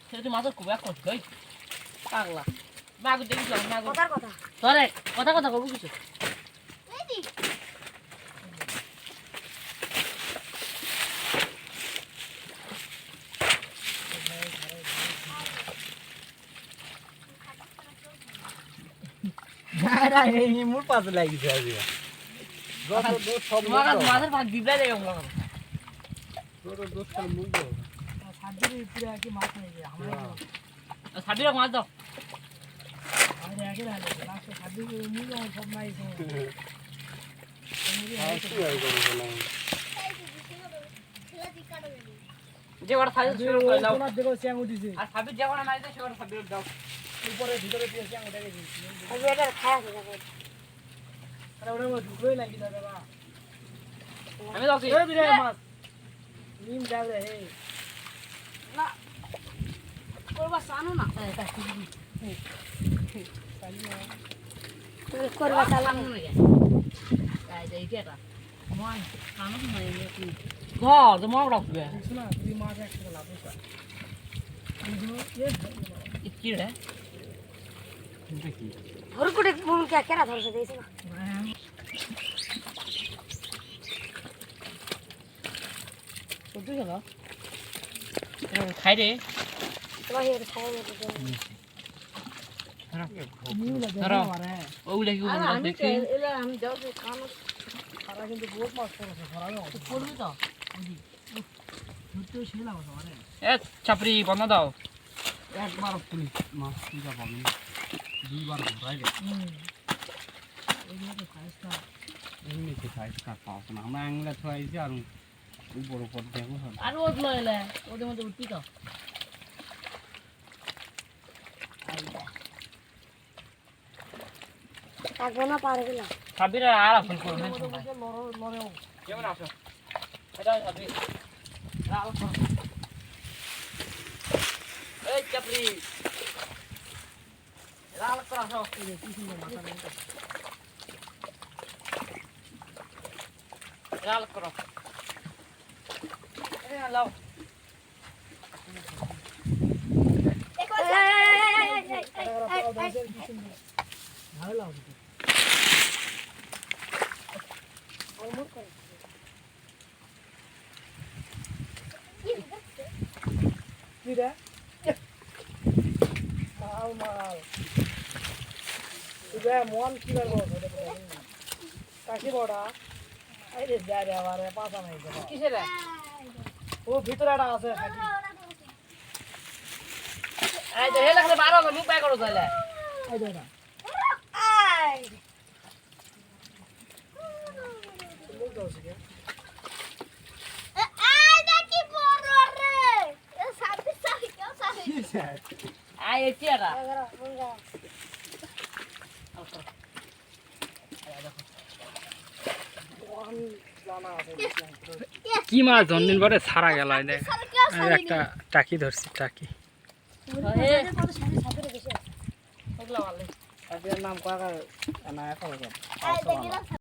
সেটা মাছ খুব এক করছে ওই পাগলা মাগুর দেখিস মাগুর কথার কথা তোরে কথা কথা কবু কিছু মোর পাশে লাগিছে আজি যত দোষ সব মাছের ভাগ দিবলাই দেয় আমরা যত দোষ সব মুখ দাও সাদির পুরো কি মাছ নাই আমরা সাবিরা মাছ দাও আরে আগে লাগে লাস্ট সাদির মুখ সব নাই তো কি হয় করে বলা যে ওটা সাইজ শুরু করে দাও কোনা দেখো চ্যাং উঠিছে আর সাবির যে ওটা মাইছে সেটা সাবির দাও উপরে ভিতরে দিয়ে চ্যাং উঠে গেছে এই যে এটা খায়া যাবে আরে ওরে ঢুকই লাগি দাদা বা আমি দাও কি এই বিরে মাছ নিম দাও রে হে না করবা জানো না এটা কি তুমি করবা চালা সামনে নিয়ে এই যে এটা মান কানো নাই কি ঘর তো মগ রাখবে শোনা তুই মাছ একসাথে লাভ হইছে কি রে এটা কি হরকুটে মুন কে কেরা ধরছে দেইছ না সত্যি গেল খাই রে তোমার এটা খাওয়া মতো নিউ লাগে ধরো। মারে ওগুলা কি বলবো দেখি এলা আমি যাও কানো সারা কিন্তু বহুত মাছ পড়ছে ধরানো করবি তো ধরতে ছিল মাছ মারে এ চাপড়ি বন্ধ দাও একবার তুমি মাছ পূজা পাবেন দুইবার ঘোরাই গে এই যে ফাইসটা এমনিতে সাইজ কাট পাও না আমরা আংলা থুয়াইছি আর উপর উপর দেখো সব আর ওদ লইলে ওদের মধ্যে উঠবি তো থাকবো না পারবে না সাবিরা আর ফোন করো না লড়ে কেমন আছো এটা সাবি লাল করো এই চাপড়ি লাল করো আসো কি সুন্দর মাথা নেই লাল করো এই লাও ভালো লাগে কিরা মাল মাল তুই মন কি করবো কাকি বড়া এই রে যা রে আবার পাতা নাই কিসের রে ও ভিতরে একটা আছে এই যে হেলা খালি 12 মুখ পায় করো তাহলে এই দে না লোক দাও সে কি স্যার আই এটিয়াটা কি মাছ জন্মদিন পরে ছাড়া গেল একটা টাকি ধরছি টাকি ওগুলা ভালো নাম কাকা না এখন